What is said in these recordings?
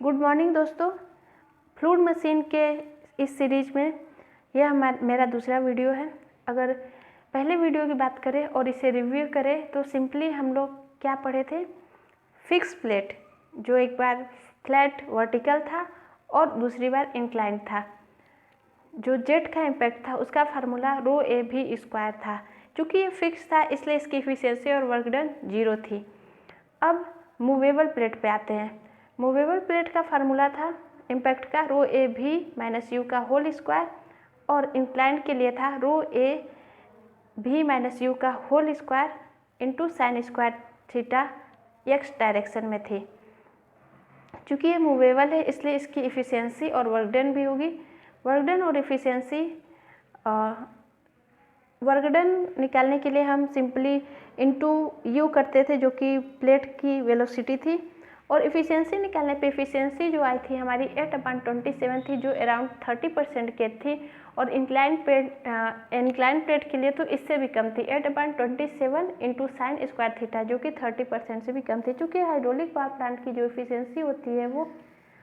Good morning दोस्तों। Fluid machine के इस सीरीज में यह मेरा दूसरा वीडियो है। अगर पहले वीडियो की बात करें और इसे रिव्यू करें तो सिंपली हम लोग क्या पढ़े थे, फिक्स प्लेट जो एक बार फ्लैट वर्टिकल था और दूसरी बार इंक्लाइन था। जो जेट का इम्पैक्ट था उसका formula rho A V square था। चूँकि ये फिक्स था इसलिए इसकी एफिशिएंसी और वर्क डन 0 थी। अब मूवेबल प्लेट पे आते हैं। मूवेबल प्लेट का फार्मूला था इम्पैक्ट का rho A V minus u का होल स्क्वायर और इंक्लाइन के लिए था rho A V minus u का whole square into sine square theta x direction में थी। चूँकि ये मूवेबल है इसलिए इसकी इफ़िशियंसी और वर्क डन भी होगी। वर्क डन और इफ़िशियंसी वर्क डन निकालने के लिए हम सिंपली इंटू यू करते थे जो कि प्लेट की वेलोसिटी थी, और इफ़िशियंसी निकालने पे इफ़िशियंसी जो आई थी हमारी 8/27 थी जो अराउंड 30% के थी, और इंक्लाइन प्लेट के लिए तो इससे भी कम थी 8/27 इंटू साइन स्क्वायर थीटा जो कि 30% से भी कम थी। चूँकि हाइड्रोलिक पावर प्लांट की जो इफ़िशियंसी होती है वो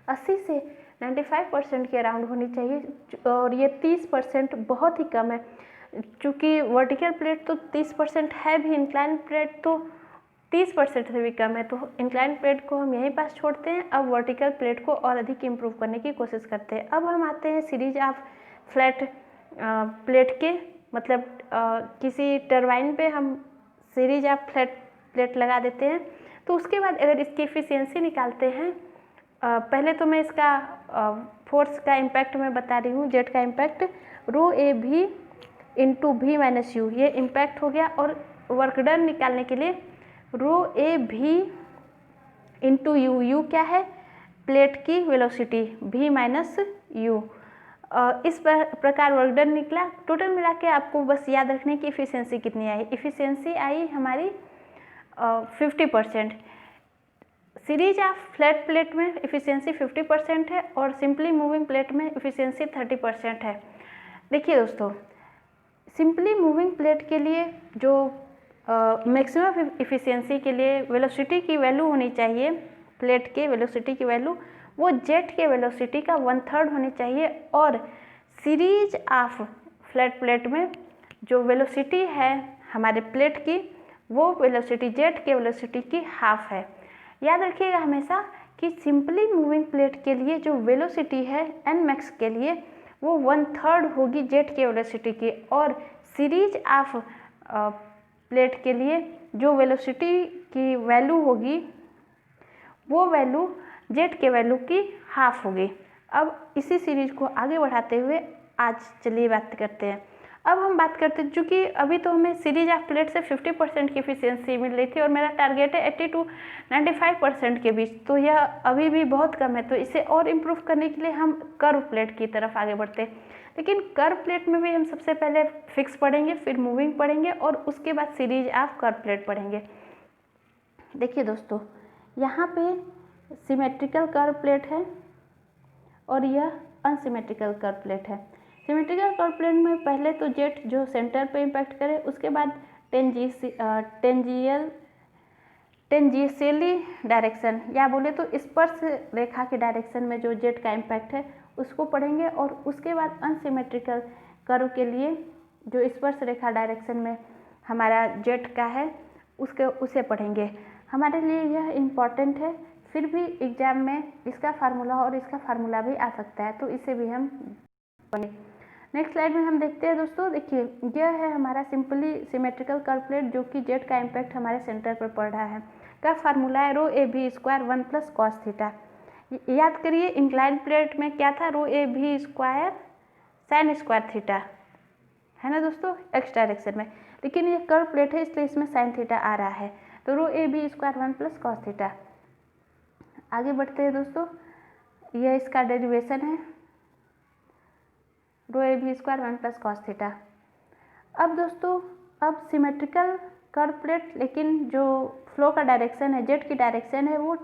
80 से 95% के अराउंड होनी चाहिए और ये 30% बहुत ही कम है। चूँकि वर्टिकल प्लेट तो 30% है भी, इंक्लाइन प्लेट तो 30% से भी कम है, तो इंक्लाइन प्लेट को हम यहीं पास छोड़ते हैं। अब वर्टिकल प्लेट को और अधिक इम्प्रूव करने की कोशिश करते हैं। अब हम आते हैं सीरीज ऑफ फ्लैट प्लेट के, मतलब किसी टरबाइन पे हम सीरीज ऑफ फ्लैट प्लेट लगा देते हैं। तो उसके बाद अगर इसकी एफिशिएंसी निकालते हैं, पहले तो मैं इसका फोर्स का इम्पैक्ट मैं बता रही हूँ, जेट का इम्पैक्ट रो ए भी इंटू भी माइनस यू, ये इम्पैक्ट हो गया। और वर्क डन निकालने के लिए रो ए भी इंटू यू, यू क्या है प्लेट की वेलोसिटी, भी माइनस यू। इस प्रकार वर्क डन निकला। टोटल मिला के आपको बस याद रखने की इफ़िशियंसी कितनी आई। इफ़िशियंसी आई हमारी 50%। सीरीज ऑफ फ्लैट प्लेट में इफ़िशियंसी 50% है और सिंपली मूविंग प्लेट में इफ़िशियंसी 30% है। देखिए दोस्तों, सिंपली मूविंग प्लेट के लिए जो मैक्सिमम इफ़िशियंसी के लिए वेलोसिटी की वैल्यू होनी चाहिए, प्लेट के वेलोसिटी की वैल्यू वो जेट के वेलोसिटी का 1/3 होनी चाहिए, और सीरीज ऑफ फ्लैट प्लेट में जो वेलोसिटी है हमारे प्लेट की वो वेलोसिटी जेट के वेलोसिटी की हाफ है। याद रखिएगा हमेशा कि सिंपली मूविंग प्लेट के लिए जो वेलोसिटी है एन मैक्स के लिए वो 1/3 होगी जेट के वेलोसिटी की, और सीरीज ऑफ प्लेट के लिए जो वेलोसिटी की वैल्यू होगी वो वैल्यू जेट के वैल्यू की हाफ होगी। अब इसी सीरीज को आगे बढ़ाते हुए आज चलिए बात करते हैं। अब हम बात करते हैं, चूँकि अभी तो हमें सीरीज ऑफ प्लेट से 50% की एफिशिएंसी मिल रही थी और मेरा टारगेट है 80 to 95% के बीच, तो यह अभी भी बहुत कम है। तो इसे और इम्प्रूव करने के लिए हम कर्व प्लेट की तरफ आगे बढ़ते हैं। लेकिन कर्व प्लेट में भी हम सबसे पहले फिक्स पढ़ेंगे, फिर मूविंग पढ़ेंगे और उसके बाद सीरीज ऑफ कर्व प्लेट पढ़ेंगे। देखिए दोस्तों, यहाँ पे सिमेट्रिकल कर्व प्लेट है और यह अनसिमेट्रिकल कर्व प्लेट है। सिमेट्रिकल कर्व प्लेट में पहले तो जेट जो सेंटर पे इम्पैक्ट करे, उसके बाद टेंजेंशियली डायरेक्शन या बोले तो स्पर्श रेखा के डायरेक्शन में जो जेट का इम्पैक्ट है उसको पढ़ेंगे, और उसके बाद अनसिमेट्रिकल कर्व के लिए जो स्पर्श रेखा डायरेक्शन में हमारा जेट का है उसे पढ़ेंगे। हमारे लिए यह इम्पॉर्टेंट है, फिर भी एग्जाम में इसका फार्मूला और इसका फार्मूला भी आ सकता है, तो इसे भी हम पढ़ेंगे। नेक्स्ट स्लाइड में हम देखते हैं दोस्तों। देखिए, यह है हमारा सिंपली सिमेट्रिकल कर्व प्लेट जो कि जेट का इम्पैक्ट हमारे सेंटर पर पड़ रहा है, का फार्मूला है rho A V square 1 + cos theta. याद करिए इंक्लाइन प्लेट में क्या था, rho A V square sign square theta है ना दोस्तों, एक्स डायरेक्शन में। लेकिन ये कर्व प्लेट है इसलिए इसमें साइन थीटा आ रहा है, तो रो A V square 1 + cos theta. आगे बढ़ते हैं दोस्तों, यह इसका डेरिवेशन है rho A V square 1 + cos theta. अब दोस्तों, अब सिमेट्रिकल कर्व प्लेट, लेकिन जो फ्लो का डायरेक्शन है जेट की डायरेक्शन है वो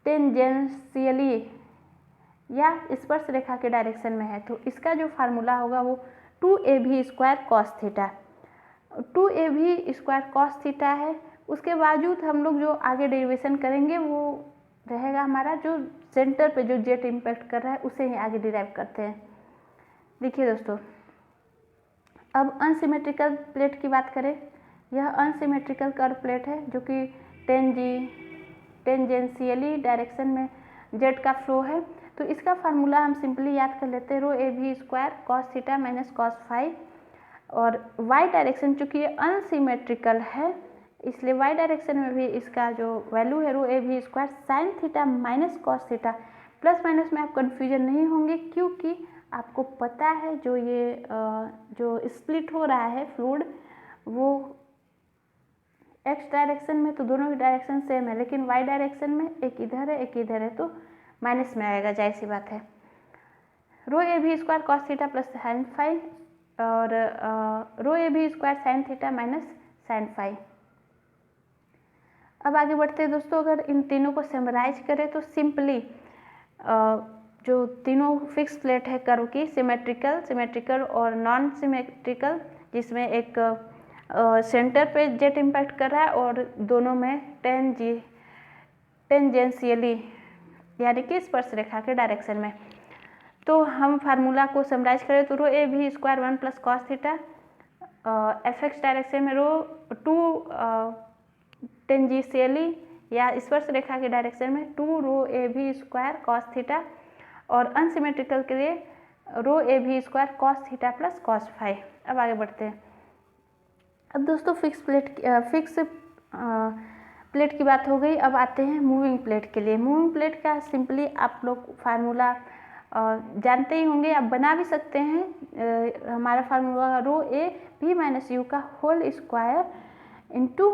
टेंजेंशियली या स्पर्श रेखा के डायरेक्शन में है, तो इसका जो फार्मूला होगा वो 2ab square cos theta. 2ab square cos theta है। उसके बावजूद हम लोग जो आगे डेरिवेशन करेंगे वो रहेगा हमारा जो सेंटर पे जो जेट इम्पैक्ट कर रहा है उसे ही आगे डिराइव करते हैं। देखिए दोस्तों, अब अनसिमेट्रिकल प्लेट की बात करें। यह अनसिमेट्रिकल कर्व प्लेट है जो कि टेंजेंशियली डायरेक्शन में जेट का फ्लो है। तो इसका फार्मूला हम सिंपली याद कर लेते हैं, rho A V square cos theta minus cos phi. और वाई डायरेक्शन चूँकि ये अनसिमेट्रिकल है इसलिए वाई डायरेक्शन में भी इसका जो वैल्यू है rho A V square sine theta minus cos theta. Plus minus में आप कन्फ्यूजन नहीं होंगे क्योंकि आपको पता है जो ये जो स्प्लिट हो रहा है फ्लूइड वो एक्स डायरेक्शन में, तो दोनों की डायरेक्शन सेम है, लेकिन वाई डायरेक्शन में एक इधर है एक इधर है तो माइनस में आएगा, जाहिर सी बात है। Rho A V square cos theta plus sine phi और rho A V square sine theta minus sine phi. अब आगे बढ़ते हैं दोस्तों, अगर इन तीनों को समराइज करें तो सिंपली जो तीनों फिक्स प्लेट है कर्व की, सिमेट्रिकल और नॉन सिमेट्रिकल, जिसमें एक सेंटर पे जेट इम्पैक्ट कर रहा है और दोनों में टेंजेंशियली यानी कि स्पर्श रेखा के डायरेक्शन में। तो हम फार्मूला को समराइज करें तो रो A V square 1 plus cos theta, F x direction में रो 2 टेंजेंशियली या स्पर्श रेखा के डायरेक्शन में 2 rho A V square cos theta, और अनसिमेट्रिकल के लिए rho A V square cos theta plus cos phi. अब आगे बढ़ते हैं। अब दोस्तों फिक्स प्लेट की बात हो गई, अब आते हैं मूविंग प्लेट के लिए। मूविंग प्लेट का सिंपली आप लोग फार्मूला जानते ही होंगे, आप बना भी सकते हैं। हमारा formula rho A V minus u का whole square into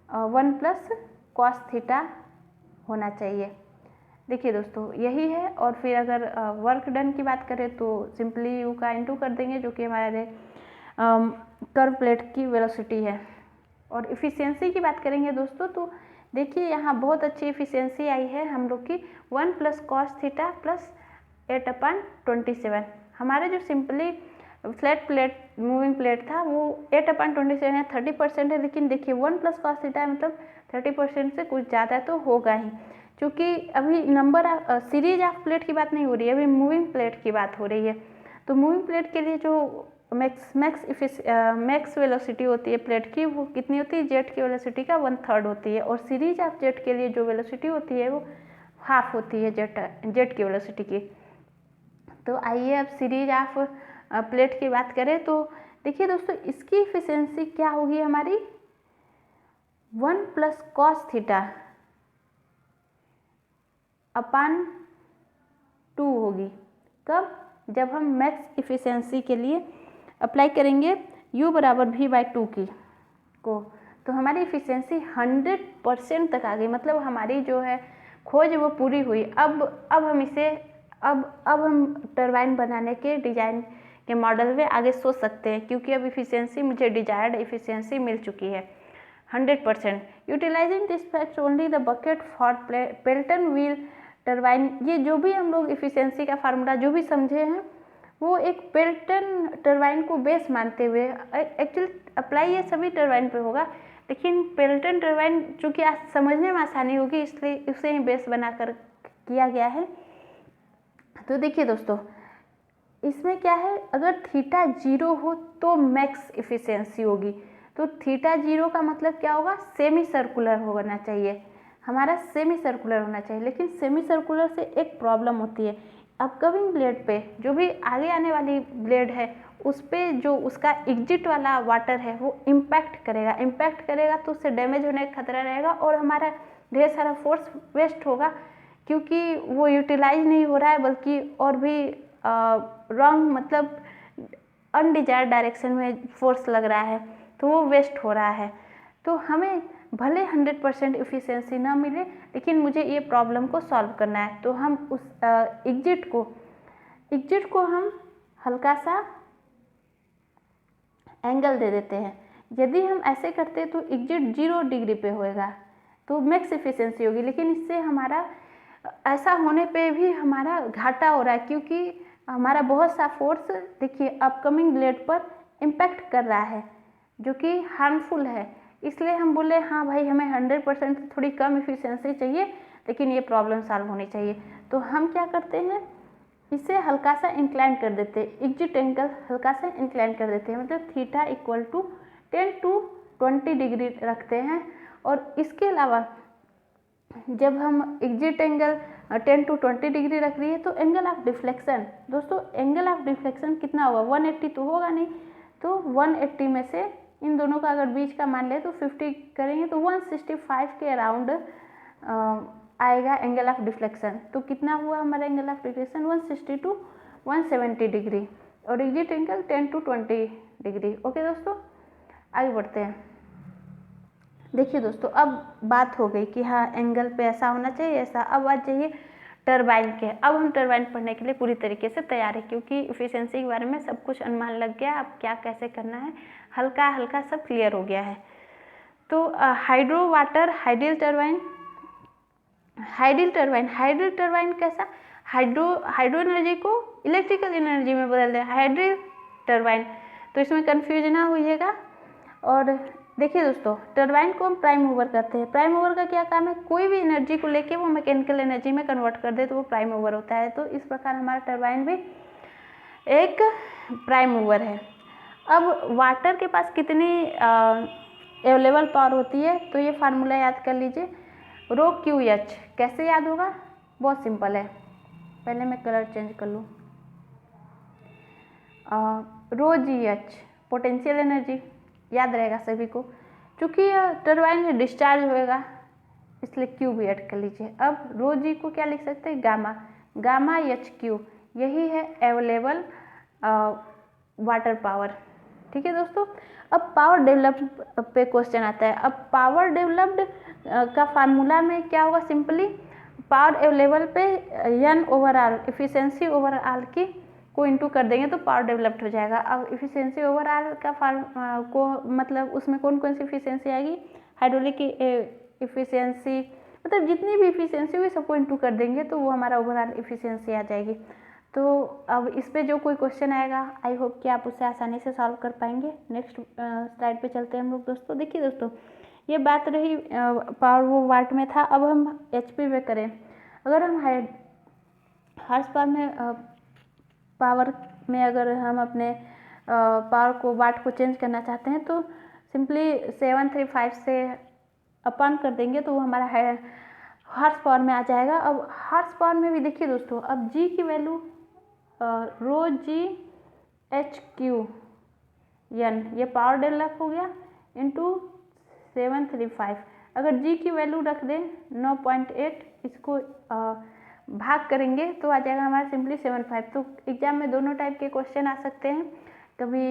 1 plus cos theta होना चाहिए। देखिए दोस्तों यही है, और फिर अगर वर्क डन की बात करें तो सिंपली यू का इंटू कर देंगे जो कि हमारे कर्व प्लेट की वेलोसिटी है। और इफ़िशियंसी की बात करेंगे दोस्तों तो देखिए यहाँ बहुत अच्छी इफ़िशियंसी आई है हम लोग की 1 प्लस कॉस थीटा प्लस 8/27। हमारा जो simply flat plate moving plate था वो 8/27 है, 30% है, लेकिन देखिए 1 प्लस कॉस थीटा मतलब 30% से कुछ ज़्यादा तो होगा ही, क्योंकि अभी नंबर सीरीज ऑफ प्लेट की बात नहीं हो रही है, अभी मूविंग प्लेट की बात हो रही है। तो मूविंग प्लेट के लिए जो मैक्स वेलोसिटी होती है प्लेट की वो कितनी होती है, जेट की वेलोसिटी का 1/3 होती है, और सीरीज ऑफ जेट के लिए जो वेलोसिटी होती है वो हाफ होती है जेट की वेलोसिटी की। तो आइए अब सीरीज ऑफ प्लेट की बात करें तो देखिए दोस्तों इसकी इफिशियंसी क्या होगी हमारी 1 प्लस कॉस थीटा अपान 2 होगी। कब? जब हम मैक्स इफिशियंसी के लिए अप्लाई करेंगे u बराबर v/2 की को, तो हमारी इफिशियंसी 100% तक आ गई, मतलब हमारी जो है खोज वो पूरी हुई। अब हम इसे अब हम टरबाइन बनाने के डिजाइन के मॉडल में आगे सोच सकते हैं, क्योंकि अब इफिशियंसी मुझे डिजायर्ड इफिशियंसी मिल चुकी है 100%। Utilising this fact only the bucket for Pelton wheel turbine. ये जो भी हम लोग इफिशियंसी का फार्मूला जो भी समझे हैं वो एक पेल्टन टरबाइन को बेस मानते हुए, एक्चुअली अप्लाई ये सभी टरबाइन पे होगा, लेकिन पेल्टन टरबाइन चूँकि आज समझने में आसानी होगी इसलिए उसे ही बेस बनाकर किया गया है। तो देखिए दोस्तों इसमें क्या है, अगर थीटा 0 हो तो मैक्स इफिशियंसी होगी। तो थीटा 0 का मतलब क्या होगा, सेमी सर्कुलर होना चाहिए, हमारा सेमी सर्कुलर होना चाहिए। लेकिन सेमी सर्कुलर से एक प्रॉब्लम होती है, अपकमिंग ब्लेड पे जो भी आगे आने वाली ब्लेड है उस पर जो उसका एग्जिट वाला वाटर है वो इम्पैक्ट करेगा तो उससे डैमेज होने का खतरा रहेगा और हमारा ढेर सारा फोर्स वेस्ट होगा, क्योंकि वो यूटिलाइज नहीं हो रहा है बल्कि और भी रॉन्ग मतलब अनडिजायर्ड डायरेक्शन में फोर्स लग रहा है, तो वो वेस्ट हो रहा है। तो हमें भले 100% इफिशियंसी ना मिले, लेकिन मुझे ये प्रॉब्लम को सॉल्व करना है, तो हम उस एग्जिट को हम हल्का सा एंगल दे देते हैं। यदि हम ऐसे करते तो एग्जिट 0 डिग्री पे होएगा तो मैक्स इफिशियंसी होगी, लेकिन इससे हमारा ऐसा होने पे भी हमारा घाटा हो रहा है, क्योंकि हमारा बहुत सा फोर्स देखिए अपकमिंग ब्लेड पर इम्पैक्ट कर रहा है जो कि हार्मफुल है। इसलिए हम बोले हाँ भाई हमें 100% थोड़ी कम इफिशियंसी चाहिए, लेकिन ये प्रॉब्लम सॉल्व होनी चाहिए। तो हम क्या करते हैं, इसे हल्का सा इंक्लाइन कर देते हैं, एग्जिट एंगल हल्का सा इंक्लाइन कर देते हैं, मतलब theta equal to 10 to 20 degree रखते हैं। और इसके अलावा जब हम एग्जिट एंगल 10 to 20 डिग्री रख रही है तो एंगल ऑफ डिफ्लेक्शन, दोस्तों एंगल ऑफ डिफ्लेक्शन कितना होगा, 180 तो होगा नहीं, तो 180 में से इन दोनों का अगर बीच का मान ले तो 50 करेंगे तो 165 के अराउंड आएगा एंगल ऑफ डिफ्लेक्शन। तो कितना हुआ हमारा angle of deflection, 160 to 170 degree, और exit angle 10 to 20 degree. Okay दोस्तों, आगे बढ़ते हैं। देखिए दोस्तों, अब बात हो गई कि हाँ एंगल पे ऐसा होना चाहिए ऐसा। अब बात चाहिए टरबाइन के। अब हम टरबाइन पढ़ने के लिए पूरी तरीके से तैयार है, क्योंकि इफिशिएंसी के बारे में सब कुछ अनुमान लग गया, अब क्या कैसे करना है हल्का हल्का सब क्लियर हो गया है। तो hydro water hydel turbine, hydel turbine कैसा, हाइड्रो एनर्जी को इलेक्ट्रिकल एनर्जी में बदल दे, हाइडल टरबाइन। तो इसमें कन्फ्यूज ना होइएगा। और देखिए दोस्तों, टरबाइन को हम प्राइम मूवर कहते हैं। प्राइम मूवर का क्या काम है, कोई भी एनर्जी को लेके वो मैकेनिकल एनर्जी में कन्वर्ट कर दे तो वो प्राइम मूवर होता है। तो इस प्रकार हमारा टरबाइन भी एक प्राइम मूवर है। अब वाटर के पास कितनी अवेलेबल पावर होती है, तो ये फार्मूला याद कर लीजिए, रो क्यू एच। कैसे याद होगा, बहुत सिंपल है, पहले मैं कलर चेंज कर लूँ। रो जी एच पोटेंशियल एनर्जी, याद रहेगा सभी को। चूँकि टरबाइन में डिस्चार्ज होएगा इसलिए क्यू भी ऐड कर लीजिए। अब रो जी को क्या लिख सकते हैं, गामा, गामा एच क्यू, यही है अवेलेबल वाटर पावर। ठीक है दोस्तों, अब पावर डेवलप्ड पे क्वेश्चन आता है। अब पावर डेवलप्ड का फार्मूला में क्या होगा, सिंपली पावर अवेलेबल पे एन ओवरऑल, इफिशिएंसी ओवरऑल की को इंटू कर देंगे तो पावर डेवलप्ड हो जाएगा। अब इफिशिएंसी ओवरऑल का को मतलब उसमें कौन कौन सी इफिशिएंसी आएगी, हाइड्रोलिक की इफिशिएंसी, मतलब जितनी भी इफिशिएंसी हुई सबको इंटू कर देंगे तो वो हमारा ओवरऑल इफिशिएंसी आ जाएगी। तो अब इस पे जो कोई क्वेश्चन आएगा आई होप कि आप उसे आसानी से सॉल्व कर पाएंगे। नेक्स्ट स्लाइड पे चलते हैं हम लोग दोस्तों। देखिए दोस्तों, ये बात रही पावर वो वाट में था। अब हम एचपी में करें। अगर हम हॉर्स पावर में अगर हम अपने पावर को वाट को चेंज करना चाहते हैं तो सिंपली 735 से अपन कर देंगे तो वो हमारा हॉर्स पावर में आ जाएगा। अब हॉर्स पावर में भी देखिए दोस्तों, अब जी की वैल्यू रो जी एच क्यू एन, ये पावर डेवलप हो गया इंटू 735। अगर जी की वैल्यू रख दें 9.8, इसको भाग करेंगे तो आ जाएगा हमारा सिंपली 75। तो एग्जाम में दोनों टाइप के क्वेश्चन आ सकते हैं, कभी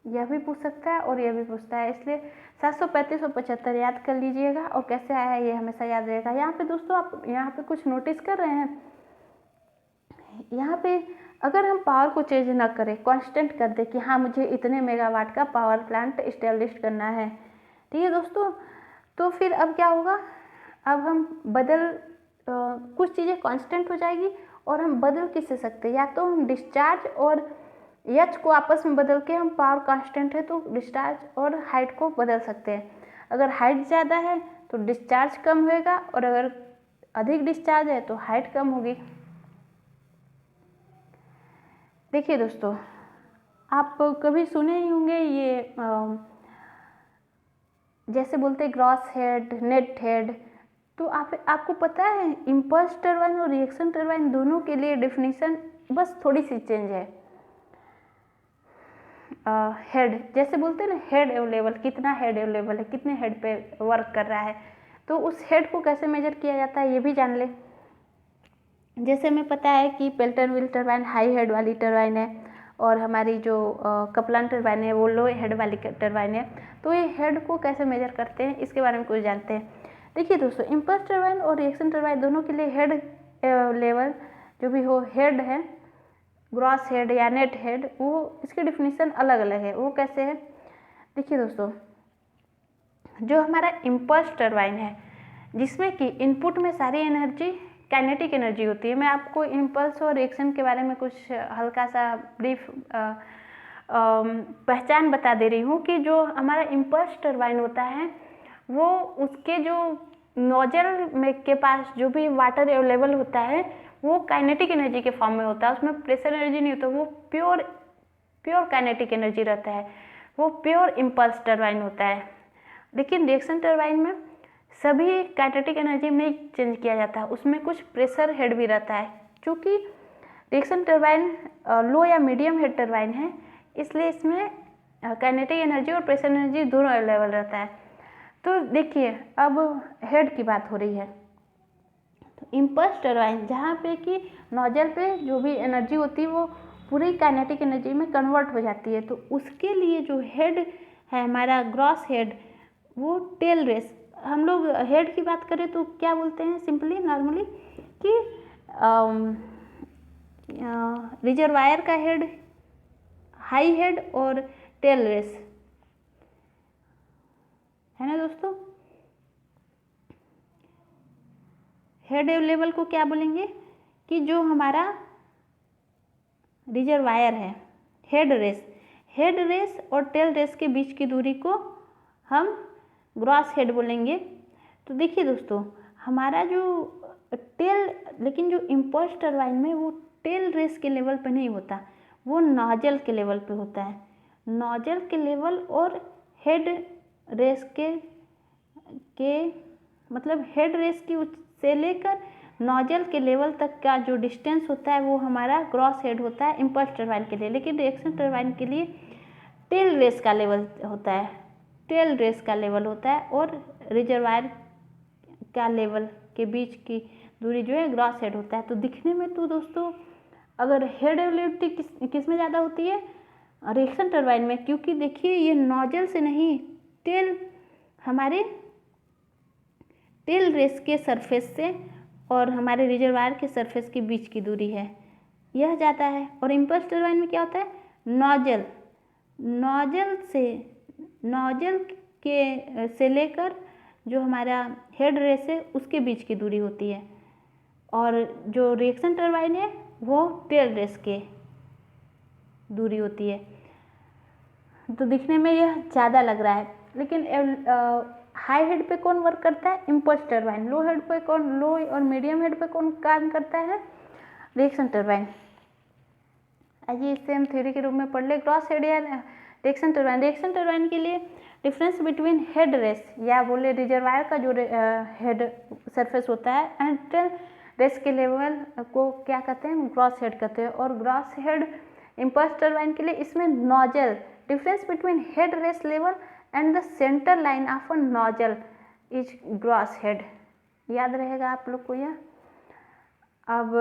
यह भी पूछ सकता है और यह भी पूछता है, इसलिए 735 और 75 याद कर लीजिएगा और कैसे आया है ये हमेशा याद रहेगा। यहाँ पे दोस्तों आप यहाँ पे कुछ नोटिस कर रहे हैं, यहाँ पे अगर हम पावर को चेंज ना करें, कांस्टेंट कर दे कि हाँ मुझे इतने मेगावाट का पावर प्लांट इस्टेब्लिश करना है, ठीक है दोस्तों, तो फिर अब क्या होगा, अब हम कुछ चीज़ें कांस्टेंट हो जाएगी और हम बदल किससे सकते हैं, या तो हम डिस्चार्ज और एच को आपस में बदल के हम पावर कांस्टेंट है तो डिस्चार्ज और हाइट को बदल सकते हैं। अगर हाइट ज़्यादा है तो डिस्चार्ज कम होएगा और अगर अधिक डिस्चार्ज है तो हाइट कम होगी। देखिए दोस्तों, आप कभी सुने ही होंगे ये जैसे बोलते हैं ग्रॉस हेड, नेट हेड, तो आपको पता है इम्पल्स टरबाइन और रिएक्शन टरबाइन दोनों के लिए डेफिनेशन बस थोड़ी सी चेंज है। हेड जैसे बोलते हैं ना, हेड अवेलेबल, कितना हेड अवेलेबल है, कितने हेड पे वर्क कर रहा है, तो उस हेड को कैसे मेजर किया जाता है ये भी जान ले। जैसे हमें पता है कि Pelton wheel turbine high head वाली टरबाइन है और हमारी जो कपलान टरबाइन है वो लो हेड वाली टरबाइन है, तो ये हेड को कैसे मेजर करते हैं इसके बारे में कुछ जानते हैं। देखिए दोस्तों, इम्पल्स टरबाइन और रिएक्शन टरबाइन दोनों के लिए हेड लेवल जो भी हो, हेड है, ग्रॉस हेड या नेट हेड, वो इसकी डिफिनीशन अलग अलग है। वो कैसे है, देखिए दोस्तों, जो हमारा इम्पल्स टरबाइन है जिसमें कि इनपुट में सारी एनर्जी काइनेटिक एनर्जी होती है। मैं आपको इम्पल्स और रिएक्शन के बारे में कुछ हल्का सा ब्रीफ पहचान बता दे रही हूँ कि जो हमारा इम्पल्स टरबाइन होता है वो उसके जो नोजल में के पास जो भी वाटर अवेलेबल होता है वो काइनेटिक एनर्जी के फॉर्म में होता है, उसमें प्रेशर एनर्जी नहीं होता, वो प्योर काइनेटिक एनर्जी रहता है, वो प्योर इम्पल्स टरबाइन होता है। लेकिन रिएक्शन टरबाइन में सभी काइनेटिक एनर्जी में नहीं चेंज किया जाता है, उसमें कुछ प्रेशर हेड भी रहता है। क्योंकि रिएक्शन टरबाइन लो या मीडियम हेड टरबाइन है, इसलिए इसमें काइनेटिक एनर्जी और प्रेशर एनर्जी दोनों अवेलेबल रहता है। तो देखिए अब हेड की बात हो रही है, तो इम्पल्स टरबाइन जहाँ पे कि नोजल पे जो भी एनर्जी होती है वो पूरी काइनेटिक एनर्जी में कन्वर्ट हो जाती है, तो उसके लिए जो हेड है हमारा ग्रॉस हेड, वो टेल रेस, हम लोग हेड की बात करें तो क्या बोलते हैं सिंपली नॉर्मली कि रिजर्वायर का हेड, हाई हेड और टेल रेस, है ना दोस्तों। हेड लेवल को क्या बोलेंगे कि जो हमारा रिजर्वायर है, हेड रेस और टेल रेस के बीच की दूरी को हम ग्रॉस हेड बोलेंगे। तो देखिए दोस्तों हमारा जो टेल, लेकिन जो इम्पल्स टरबाइन में वो टेल रेस के लेवल पे नहीं होता, वो नोजल के लेवल पे होता है। नोजल के लेवल और हेड रेस के मतलब हेड रेस की से लेकर नोजल के लेवल तक का जो डिस्टेंस होता है वो हमारा ग्रॉस हेड होता है इम्पल्स टरबाइन के लिए। लेकिन रिएक्शन टरबाइन के लिए टेल रेस का लेवल होता है, टेल रेस का लेवल होता है और रिजर्वायर का लेवल के बीच की दूरी जो है ग्रॉस हेड होता है। तो दिखने में तो दोस्तों अगर हेड एबिलिटी किस में ज़्यादा होती है, रिएक्शन टरबाइन में, क्योंकि देखिए ये नोजल से नहीं, टेल हमारे टेल रेस के सरफेस से और हमारे रिजर्वायर के सरफेस के बीच की दूरी है, यह ज़्यादा है। और इम्पल्स टरबाइन में क्या होता है, नोजल से लेकर जो हमारा हेड रेस है उसके बीच की दूरी होती है, और जो रिएक्शन टरबाइन है वो टेल रेस के दूरी होती है। तो दिखने में यह ज़्यादा लग रहा है। लेकिन हाई हेड पे कौन वर्क करता है, इम्पल्स टरबाइन। लो हेड पे कौन, लो और मीडियम हेड पे कौन काम करता है, रिएक्शन टरबाइन। आइए इससे हम थ्योरी के रूप में पढ़ ले, ग्रॉस हेड या रिएक्शन टरबाइन। रिएक्शन टरबाइन के लिए डिफरेंस बिटवीन हेड रेस या बोले रिजर्वायर का जो हेड सरफेस होता है एंड टेल रेस के लेवल को क्या कहते हैं, ग्रॉस हेड कहते हैं। और ग्रॉस हेड इम्पल्स टरबाइन के लिए इसमें nozzle, difference between head race level and the centre line of a nozzle is gross head, याद रहेगा आप लोग को यह। अब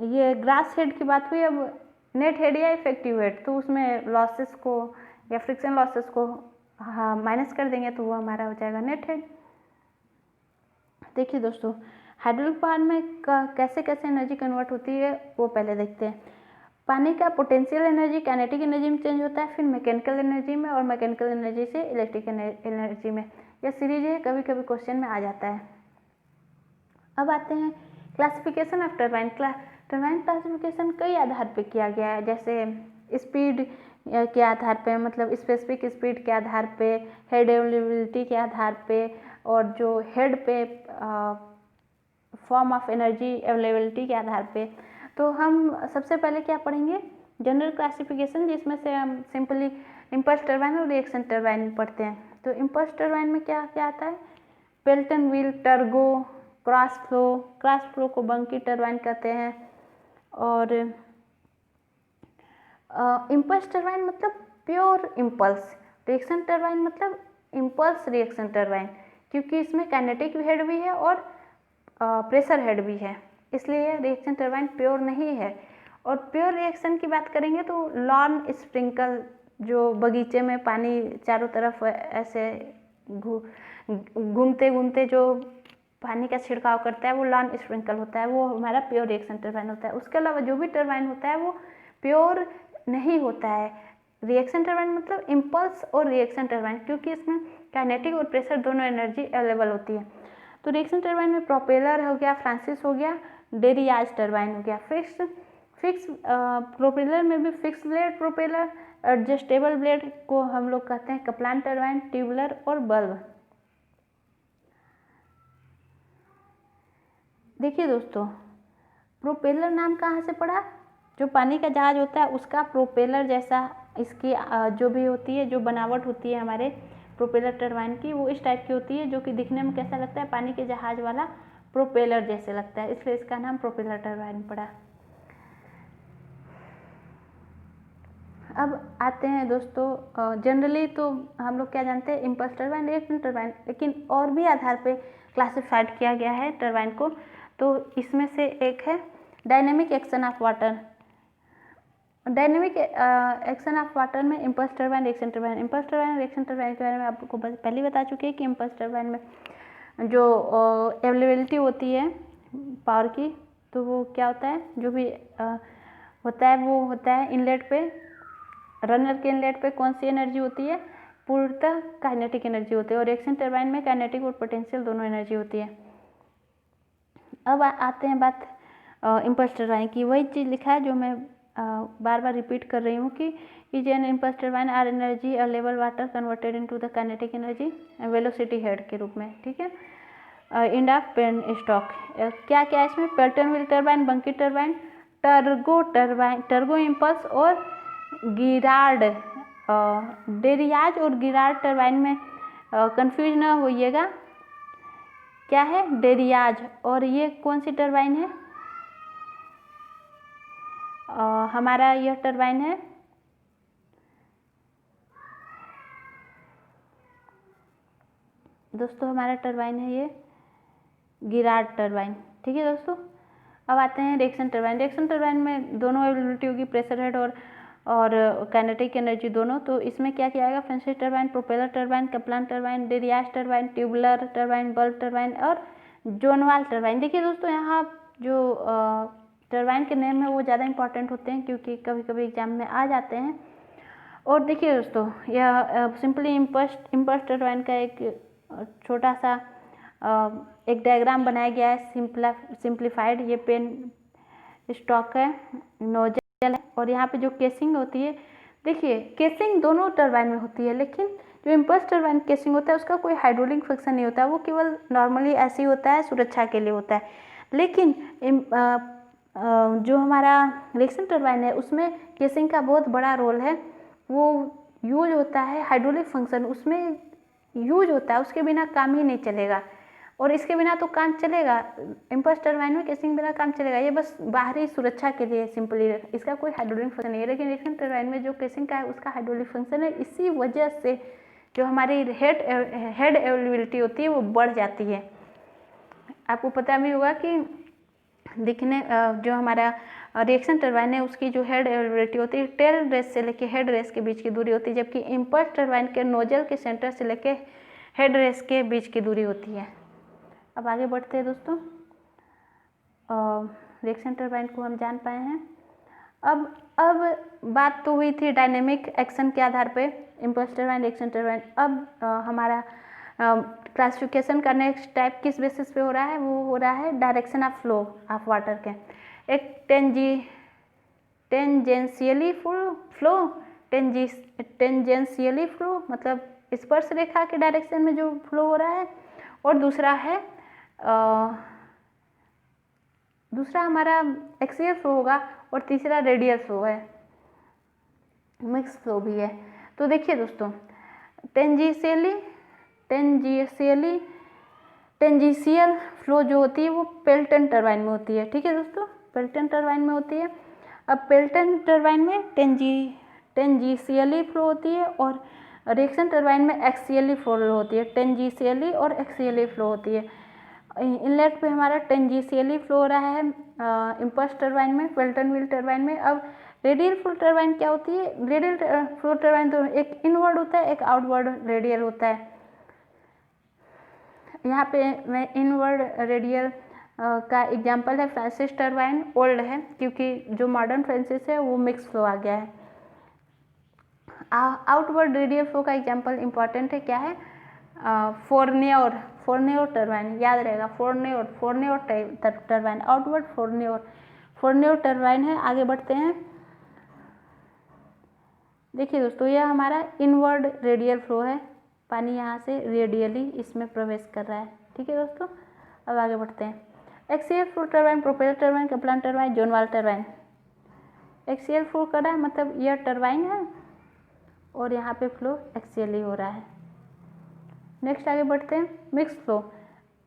ये ग्रॉस हेड की बात हुई, अब नेट हेड या इफेक्टिव हेड, तो उसमें लॉसेस को या फ्रिक्शन लॉसेस को माइनस कर देंगे तो वो हमारा हो जाएगा नेट हेड। देखिए दोस्तों हाइड्रोलिक पावर में कैसे कैसे एनर्जी कन्वर्ट होती है वो पहले देखते हैं। पानी का पोटेंशियल एनर्जी काइनेटिक एनर्जी में चेंज होता है, फिर मैकेनिकल एनर्जी में, और मैकेनिकल एनर्जी से इलेक्ट्रिक एनर्जी में। यह सीरीज है, कभी कभी क्वेश्चन में आ जाता है। अब आते हैं classification of turbine. Turbine classification कई आधार पे किया गया है, जैसे स्पीड के आधार पे, मतलब स्पेसिफिक स्पीड के आधार पे, हेड अवेलेबिलिटी के आधार पे, और जो हेड पे फॉर्म ऑफ एनर्जी अवेलेबिलिटी के आधार पे। तो हम सबसे पहले क्या पढ़ेंगे, जनरल क्लासिफिकेशन, जिसमें से हम सिंपली इम्पल्स टरबाइन और रिएक्शन टरबाइन पढ़ते हैं। तो इम्पल्स टरबाइन में क्या क्या आता है, पेल्टन व्हील, टर्गो, क्रॉस फ्लो को बंकी टरबाइन कहते हैं। और इम्पल्स टरबाइन मतलब प्योर इम्पल्स, रिएक्शन टरबाइन मतलब इम्पल्स रिएक्शन टरबाइन, क्योंकि इसमें काइनेटिक हेड भी है और प्रेशर हेड भी है, इसलिए रिएक्शन टरबाइन प्योर नहीं है। और प्योर रिएक्शन की बात करेंगे तो लॉन स्प्रिंकल, जो बगीचे में पानी चारों तरफ ऐसे घूमते घूमते जो पानी का छिड़काव करता है वो लॉन स्प्रिंकल होता है, वो हमारा प्योर रिएक्शन टरबाइन होता है। उसके अलावा जो भी टरबाइन होता है वो प्योर नहीं होता है। रिएक्शन टरबाइन मतलब इम्पल्स और रिएक्शन टरबाइन, क्योंकि इसमें काइनेटिक और प्रेशर दोनों एनर्जी अवेलेबल होती है। तो रिएक्शन टरबाइन में प्रोपेलर हो गया, फ्रांसिस हो गया, डेरियाज टरबाइन हो गया। फिक्स प्रोपेलर में भी fix blade propeller, adjustable blade को हम लोग कहते हैं कपलान टरबाइन, ट्यूबुलर और बल्ब। देखिए दोस्तों, प्रोपेलर नाम कहाँ से पड़ा? जो पानी का जहाज होता है उसका प्रोपेलर जैसा इसकी जो भी होती है, जो बनावट होती है हमारे प्रोपेलर टरबाइन की, वो इस टाइप की होती है, जो कि दिखने में कैसा लगता है? पानी के जहाज वाला प्रोपेलर जैसे लगता है, इसलिए इसका नाम प्रोपेलर टरबाइन पड़ा। अब आते हैं दोस्तों, जनरली तो हम लोग क्या जानते हैं? इम्पल्स टरबाइन, रिएक्शन टरबाइन, लेकिन और भी आधार पे क्लासिफाइड किया गया है टरबाइन को। तो इसमें से एक है dynamic action of water. Dynamic action of water में impulse turbine, reaction turbine. Impulse turbine, reaction turbine के बारे में आपको पहले बता चुके हैं कि इम्पल्स टरबाइन में जो अवेलेबिलिटी होती है पावर की, तो वो क्या होता है? जो भी होता है वो होता है इनलेट पे, रनर के इनलेट पे कौन सी एनर्जी होती है? पूर्णतः काइनेटिक एनर्जी होती है। और रिएक्शन टरबाइन में काइनेटिक और पोटेंशियल दोनों एनर्जी होती है। अब आते हैं बात इम्पल्स टरबाइन की। वही चीज़ लिखा है जो मैं बार बार रिपीट कर रही हूँ कि an impulse turbine are energy और level water converted into the kinetic energy velocity head के रूप में, ठीक है। एंड ऑफ पेन स्टॉक क्या क्या है इसमें? पेल्टन व्हील टरबाइन, बंकी टरबाइन, टर्गो टरबाइन, टर्गो इम्पल्स और गिरार्ड। डेरियाज और गिरार्ड टरबाइन में कंफ्यूज ना होइएगा, क्या है? डेरियाज। और ये कौन सी टरबाइन है? हमारा यह टरबाइन है दोस्तों, हमारा टरबाइन है ये गिरार्ड टरबाइन, ठीक है दोस्तों। अब आते हैं रिएक्शन टरबाइन। रिएक्शन टरबाइन में दोनों अवेलेबिलिटी होगी, प्रेशर हेड और काइनेटिक एनर्जी दोनों। तो इसमें क्या किया जाएगा? Francis turbine, propeller turbine, Kaplan turbine, Deriaz turbine, tubular turbine, bulb turbine और जोनवाल टरबाइन। देखिए दोस्तों, यहाँ जो टरबाइन के नेम है वो ज़्यादा इंपॉर्टेंट होते हैं क्योंकि कभी कभी एग्जाम में आ जाते हैं। और देखिए दोस्तों, यह सिंपली इम्पल्स टरबाइन का एक छोटा सा एक डायग्राम बनाया गया है, सिंप्लीफाइड। ये पेन स्टॉक है, नोजल है, और यहाँ पे जो केसिंग होती है, देखिए केसिंग दोनों टरबाइन में होती है, लेकिन जो इम्पल्स टरबाइन केसिंग होता है उसका कोई हाइड्रोलिक फंक्शन नहीं होता है, वो केवल नॉर्मली ऐसे ही होता है, सुरक्षा के लिए होता है। लेकिन जो हमारा रिएक्शन टरबाइन है उसमें केसिंग का बहुत बड़ा रोल है, वो यूज होता है, हाइड्रोलिक फंक्शन उसमें यूज होता है, उसके बिना काम ही नहीं चलेगा। और इसके बिना तो काम चलेगा, इम्पल्स टरबाइन में केसिंग बिना काम चलेगा, ये बस बाहरी सुरक्षा के लिए सिंपली, इसका कोई हाइड्रोलिक फंक्शन नहीं है। लेकिन रिएक्शन टरबाइन में जो केसिंग का है उसका हाइड्रोलिक फंक्शन है, इसी वजह से जो हमारी हेड अवेलेबिलिटी होती है वो बढ़ जाती है। आपको पता भी होगा कि दिखने जो हमारा रिएक्शन टरबाइन है उसकी जो हेड अवेलेबिलिटी होती है टेल रेस से लेके हेड रेस के बीच की दूरी होती है, जबकि इम्पल्स टरबाइन के नोजल के सेंटर से लेके हेड रेस के बीच की दूरी होती है। अब आगे बढ़ते हैं दोस्तों, रिएक्शन टरबाइन को हम जान पाए हैं। अब बात तो हुई थी डायनेमिक एक्शन के आधार पे इम्पल्स टरबाइन, रिएक्शन टरबाइन। अब हमारा क्लासिफिकेशन का नेक्स्ट टाइप किस बेसिस पे हो रहा है? वो हो रहा है direction of flow of water के। एक टेंजेंशियली फ्लो, टेंजेंशियली फ्लो मतलब स्पर्श रेखा के डायरेक्शन में जो फ्लो हो रहा है, और दूसरा है दूसरा हमारा एक्सियल फ्लो होगा, और तीसरा रेडियल फ्लो है, मिक्स फ्लो भी है। तो देखिए दोस्तों, टेंजेंशियल फ्लो जो होती है वो पेल्टन टरबाइन में होती है, ठीक है दोस्तों, पेल्टन टरबाइन में होती है। अब पेल्टन टरबाइन में टेंजेंशियली फ्लो होती है, और रिएक्शन टरबाइन में एक्सियली फ्लो होती है, टेंजेंशियली और एक्सियली फ्लो होती है। इनलेट पे हमारा टेंजेंशियली फ्लो हो रहा है इम्पल्स टरबाइन में, पेल्टन व्हील टरबाइन में। अब रेडियल फ्लो टरबाइन क्या होती है? रेडियल फ्लो टरबाइन तो एक इनवर्ड होता है, एक आउटवर्ड रेडियल होता है। यहाँ पे मैं इनवर्ड रेडियल का एग्जांपल है फ्रांसिस टरबाइन, ओल्ड है क्योंकि जो मॉडर्न फ्रांसिस है वो मिक्स फ्लो आ गया है। आउटवर्ड रेडियल फ्लो का एग्जांपल इंपॉर्टेंट है, क्या है? फोरनेओर टरबाइन, याद रहेगा, फोरनेओर टरबाइन, आउटवर्ड फोरनेओर टरबाइन है। आगे बढ़ते हैं। देखिए दोस्तों, यह हमारा इनवर्ड रेडियल फ्लो है, पानी यहाँ से रेडियली इसमें प्रवेश कर रहा है, ठीक है दोस्तों। अब आगे बढ़ते हैं। Axial flow turbine, propeller turbine, Kaplan turbine, zone वाल टरबाइन। एक्सियल फ्लो कर रहा है मतलब यह टरबाइन है और यहाँ पे फ्लो एक्सियली हो रहा है। नेक्स्ट आगे बढ़ते हैं, मिक्स फ्लो,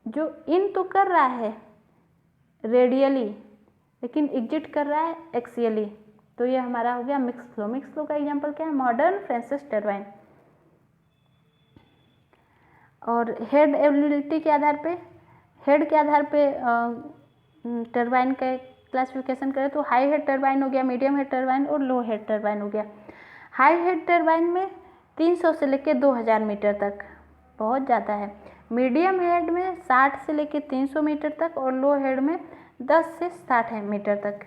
जो इन तो कर रहा है रेडियली लेकिन एग्जिट कर रहा है एक्सियली, तो ये हमारा हो गया मिक्स फ्लो। मिक्स फ्लो का एग्जांपल क्या है, मॉडर्न फ्रांसिस टरबाइन। और हेड एबिलिटी के आधार पे, हेड के आधार पे टरबाइन का क्लासिफिकेशन करें तो हाई हेड टरबाइन हो गया, मीडियम हेड टरबाइन और लो हेड टरबाइन हो गया। हाई हेड टरबाइन में 300 से लेकर 2000 मीटर तक, बहुत ज़्यादा है। मीडियम हेड में 60 से लेकर 300 मीटर तक और लो हेड में 10 से 60 मीटर तक।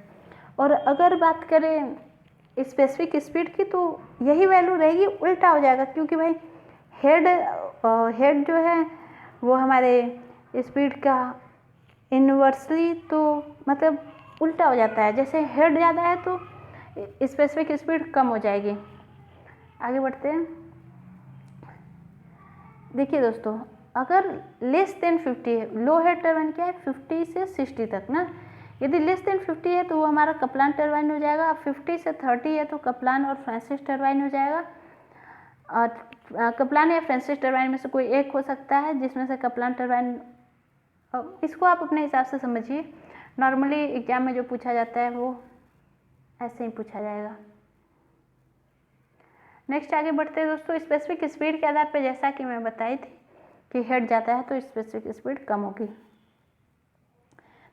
और अगर बात करें स्पेसिफिक स्पीड की तो यही वैल्यू रहेगी, उल्टा हो जाएगा क्योंकि भाई हेड जो है वो हमारे स्पीड का इन्वर्सली तो मतलब उल्टा हो जाता है, जैसे हेड ज़्यादा है तो स्पेसिफिक स्पीड कम हो जाएगी। आगे बढ़ते हैं, देखिए दोस्तों, अगर लेस देन 50 है, लो हेड टरबाइन क्या है 50 से 60 तक ना, यदि लेस देन 50 है तो वो हमारा कपलान टरबाइन हो जाएगा। 50 से 30 है तो कपलान और फ्रांसिस टरबाइन हो जाएगा। और कपलान या फ्रांसिस टरबाइन में से कोई एक हो सकता है, जिसमें से कपलान टरबाइन, इसको आप अपने हिसाब से समझिए, नॉर्मली एग्जाम में जो पूछा जाता है वो ऐसे ही पूछा जाएगा। नेक्स्ट आगे बढ़ते हैं दोस्तों, स्पेसिफिक स्पीड के आधार पर, जैसा कि मैं बताई थी कि हेड जाता है तो स्पेसिफिक स्पीड कम होगी।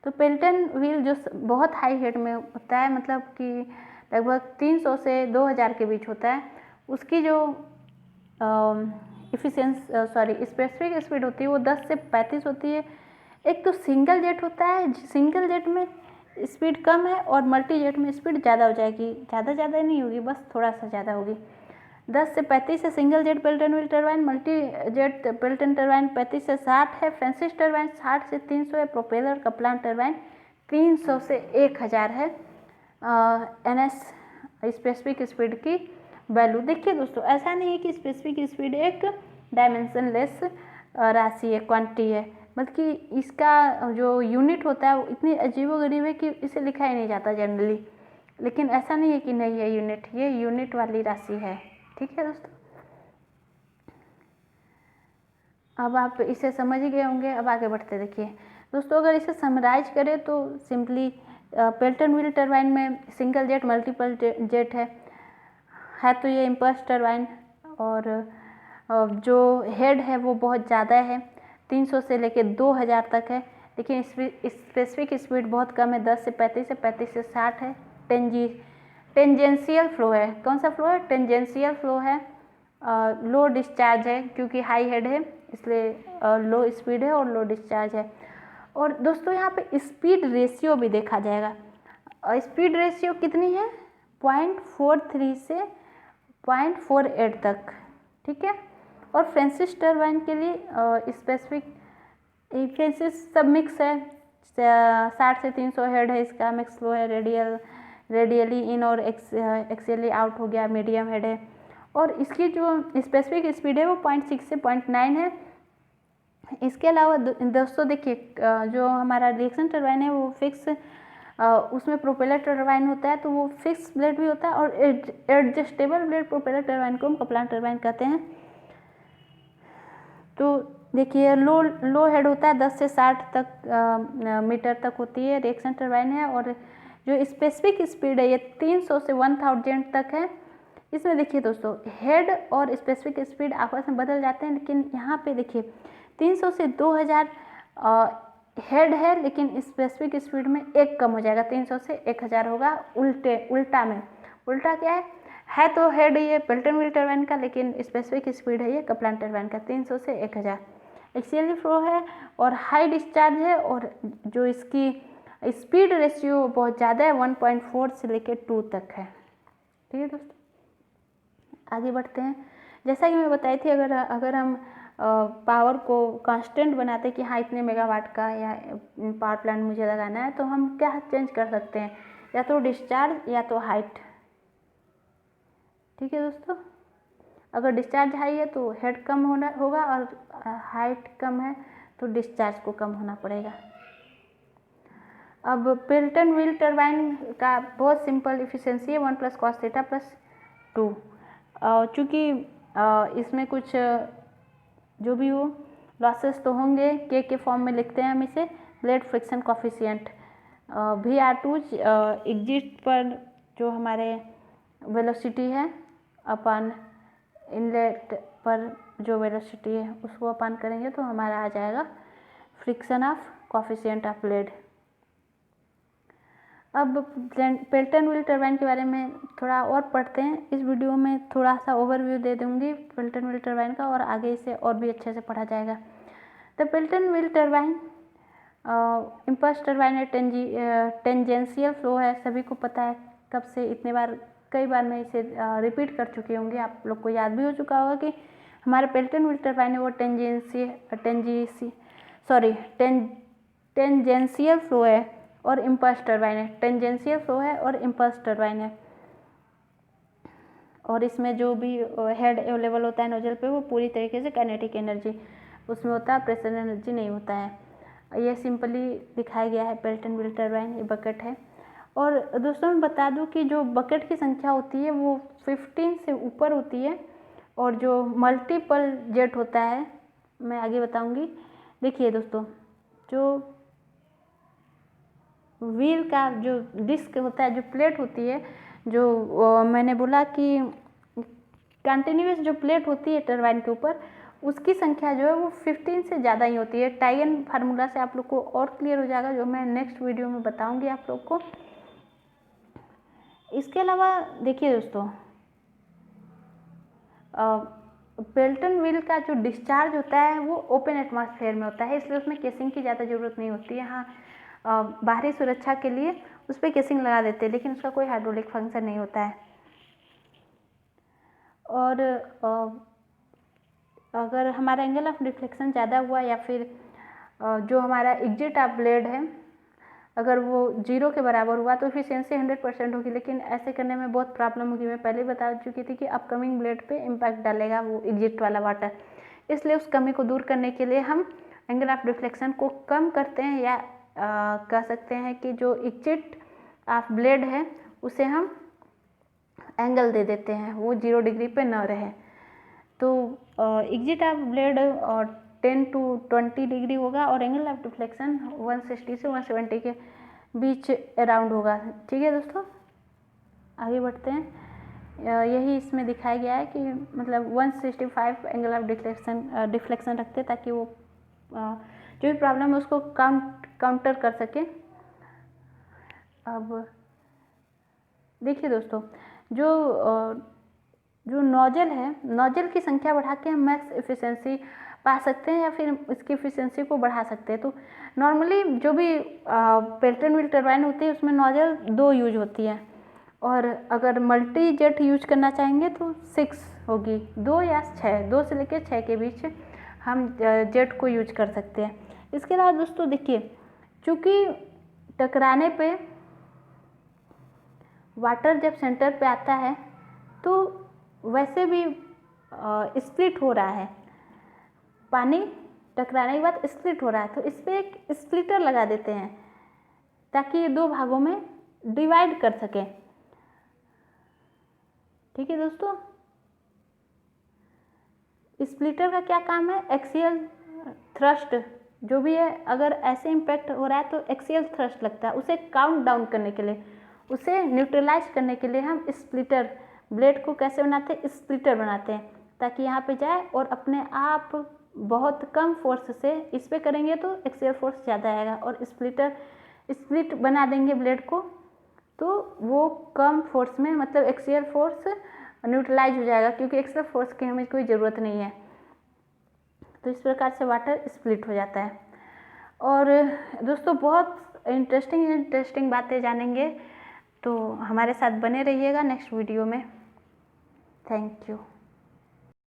तो पेल्टन व्हील जो बहुत हाई हेड में होता है, मतलब कि लगभग 300 से 2000 के बीच होता है, उसकी जो स्पेसिफिक स्पीड होती है वो 10 से 35 होती है। एक तो सिंगल जेट होता है, सिंगल जेट में स्पीड कम है और मल्टी जेट में स्पीड ज़्यादा हो जाएगी, ज़्यादा नहीं होगी, बस थोड़ा सा ज़्यादा होगी। 10 से 35 है single jet Pelton wheel turbine, multi jet Pelton turbine 35 से 60 है, फ्रांसिस टरबाइन 60 से 300 है, प्रोपेलर कपलान टरबाइन 300 से 1000 है। NS स्पेसिफिक स्पीड की वैल्यू। देखिए दोस्तों, ऐसा नहीं है कि स्पेसिफिक स्पीड एक डायमेंशनलेस राशि है, क्वांटिटी है, बल्कि इसका जो यूनिट होता है वो इतनी अजीबोगरीब है कि इसे लिखा ही नहीं जाता जनरली, लेकिन ऐसा नहीं है कि नहीं है यूनिट, ये यूनिट वाली राशि है। ठीक है दोस्तों, अब आप इसे समझ ही गए होंगे। अब आगे बढ़ते देखिए दोस्तों, अगर इसे समराइज करें तो सिंपली पेल्टन व्हील टरबाइन में सिंगल जेट मल्टीपल जेट है तो ये इम्पल्स टरबाइन, और जो हेड है वो बहुत ज़्यादा है, 300 से लेकर 2000 तक है, लेकिन स्पेसिफिक स्पीड बहुत कम है, 10 से 35 है, 35 से 60 है। टेंजेंशियल फ्लो है, कौन सा फ्लो है, टेंजेंशियल फ्लो है। लो डिस्चार्ज है क्योंकि हाई हेड है इसलिए लो स्पीड है और लो डिस्चार्ज है। और दोस्तों यहाँ पे स्पीड रेशियो भी देखा जाएगा, स्पीड रेशियो कितनी है 0.43 से 0.48 तक, ठीक है। और फ्रांसिस टरबाइन के लिए स्पेसिफिक फ्रांसिस सब मिक्स है, 60 से 300 हेड है, इसका मिक्स फ्लो है, रेडियली इन और एक्सियली आउट हो गया, मीडियम हेड है। और इसकी जो स्पेसिफिक स्पीड है वो 0.6 से 0.9 है। इसके अलावा दोस्तों देखिए, जो हमारा रिएक्शन टरबाइन है वो फिक्स, उसमें प्रोपेलर टरबाइन होता है तो वो फिक्स ब्लेड भी होता है, और एडजस्टेबल ब्लेड प्रोपेलर टरबाइन को हम कपलान टरबाइन कहते हैं। तो देखिए लो हेड होता है, 10 से 60 तक मीटर तक होती है, रिएक्शन टरबाइन है। और जो स्पेसिफिक स्पीड है ये 300 से 1000 तक है। इसमें देखिए दोस्तों, हेड और स्पेसिफिक स्पीड आपस में बदल जाते हैं, लेकिन यहाँ पे देखिए 300 से 2000 हेड है, लेकिन स्पेसिफिक स्पीड में एक कम हो जाएगा, 300 से 1000 होगा। उल्टा में, उल्टा क्या है तो हेड ये पेल्टन व्हील टरबाइन का, लेकिन स्पेसिफिक स्पीड है ये कपलान टरबाइन का, 300 से 1000। एक्सियली फ्लो है और हाई डिस्चार्ज है, और जो इसकी स्पीड रेशियो बहुत ज़्यादा है, 1.4 से लेकर 2 तक है। ठीक है दोस्तों, आगे बढ़ते हैं। जैसा कि मैं बताई थी, अगर हम पावर को कांस्टेंट बनाते कि हाँ इतने मेगावाट का या पावर प्लांट मुझे लगाना है, तो हम क्या चेंज कर सकते हैं, या तो डिस्चार्ज या तो हाइट। ठीक है दोस्तों, अगर डिस्चार्ज हाई है तो हेड कम होगा, और हाइट कम है तो डिस्चार्ज को कम होना पड़ेगा। अब पेल्टन व्हील टरबाइन का बहुत सिंपल इफिशियंसी है 1 + cos थीटा + 2। चूँकि इसमें कुछ जो भी हो लॉसेस तो होंगे, के फॉर्म में लिखते हैं हम इसे, blade friction coefficient VR2 exit पर जो हमारे वेलोसिटी है अपन इनलेट पर जो वेलोसिटी है उसको अपन करेंगे तो हमारा आ जाएगा friction of coefficient of blade. अब पेल्टन व्हील टरबाइन के बारे में थोड़ा और पढ़ते हैं। इस वीडियो में थोड़ा सा ओवरव्यू दे दूंगी पेल्टन व्हील टरबाइन का, और आगे इसे और भी अच्छे से पढ़ा जाएगा। तो Pelton wheel turbine impulse turbine है, टेंजेंशियल फ्लो है, सभी को पता है। कब से इतने बार, कई बार मैं इसे रिपीट कर चुकी होंगी, आप लोग को याद भी हो चुका होगा कि हमारे पेल्टन व्हील टरबाइन है वो टेंजेंशियल फ्लो है और इम्पल्स टरबाइन है। टेंजेंशियल फ्लो है और इम्पल्स टरबाइन है, और इसमें जो भी हेड अवेलेबल होता है नोजल पे वो पूरी तरीके से काइनेटिक एनर्जी उसमें होता है, प्रेशर एनर्जी नहीं होता है। ये सिंपली दिखाया गया है पेल्टन व्हील टरबाइन, ये बकेट है। और दोस्तों मैं बता दूं कि जो बकेट की संख्या होती है वो 15 से ऊपर होती है, और जो मल्टीपल जेट होता है मैं आगे बताऊंगी। देखिए दोस्तों, जो व्हील का जो डिस्क होता है, जो प्लेट होती है, जो मैंने बोला कि कंटिन्यूस जो प्लेट होती है टरबाइन के ऊपर, उसकी संख्या जो है वो 15 से ज़्यादा ही होती है। टाइगन फार्मूला से आप लोग को और क्लियर हो जाएगा, जो मैं नेक्स्ट वीडियो में बताऊंगी आप लोग को। इसके अलावा देखिए दोस्तों, पेल्टन व्हील का जो डिस्चार्ज होता है वो ओपन एटमॉस्फेयर में होता है, इसलिए उसमें केसिंग की ज़्यादा ज़रूरत नहीं होती है। हाँ, बाहरी सुरक्षा के लिए उस पर केसिंग लगा देते हैं, लेकिन उसका कोई हाइड्रोलिक फंक्शन नहीं होता है। और अगर हमारा एंगल ऑफ डिफ्लेक्शन ज़्यादा हुआ या फिर जो हमारा एग्जिट ऑफ ब्लेड है अगर वो 0 के बराबर हुआ तो एफिशिएंसी 100% होगी, लेकिन ऐसे करने में बहुत प्रॉब्लम होगी। मैं पहले बता चुकी थी कि अपकमिंग ब्लेड पे इम्पैक्ट डालेगा वो एग्जिट वाला वाटर, इसलिए उस कमी को दूर करने के लिए हम एंगल ऑफ डिफ्लेक्शन को कम करते हैं, या कह सकते हैं कि जो एग्जिट ऑफ ब्लेड है उसे हम एंगल दे देते हैं, वो 0 डिग्री पे न रहे। तो exit of blade 10 to 20 degree होगा और एंगल ऑफ डिफ्लेक्शन 160 से 170 के बीच अराउंड होगा। ठीक है दोस्तों, आगे बढ़ते हैं। यही इसमें दिखाया गया है कि मतलब 165 एंगल ऑफ डिफ्लेक्शन रखते हैं, ताकि वो जो भी प्रॉब्लम है उसको काउंटर कर सके। अब देखिए दोस्तों, जो नोजल है, नोजल की संख्या बढ़ा के हम मैक्स एफिशिएंसी पा सकते हैं या फिर इसकी एफिशिएंसी को बढ़ा सकते हैं। तो नॉर्मली जो भी पेल्टन व्हील टरबाइन होती है उसमें नोजल 2 यूज होती है, और अगर मल्टी जेट यूज करना चाहेंगे तो 6 होगी, 2 या 6, 2 से लेकर 6 के बीच हम जेट को यूज कर सकते हैं। इसके अलावा दोस्तों देखिए, चूँकि टकराने पे वाटर जब सेंटर पे आता है तो वैसे भी स्प्लिट हो रहा है, पानी टकराने के बाद स्प्लिट हो रहा है, तो इस पर एक स्प्लिटर लगा देते हैं ताकि ये 2 भागों में डिवाइड कर सके। ठीक है दोस्तों, स्प्लिटर का क्या काम है? एक्सियल थ्रस्ट जो भी है, अगर ऐसे इम्पैक्ट हो रहा है तो एक्सियल थ्रस्ट लगता है, उसे काउंट डाउन करने के लिए, उसे न्यूट्रलाइज करने के लिए हम स्प्लिटर, ब्लेड को कैसे बनाते हैं? स्प्लिटर बनाते हैं, ताकि यहाँ पे जाए और अपने आप बहुत कम फोर्स से इस पे करेंगे तो एक्सियल फोर्स ज़्यादा आएगा, और स्प्लिट बना देंगे ब्लेड को तो वो कम फोर्स में, मतलब एक्सियल फोर्स न्यूट्रलाइज हो जाएगा, क्योंकि एक्सियल फोर्स की हमें कोई ज़रूरत नहीं है। तो इस प्रकार से वाटर स्प्लिट हो जाता है। और दोस्तों बहुत इंटरेस्टिंग बातें जानेंगे, तो हमारे साथ बने रहिएगा नेक्स्ट वीडियो में। Thank you.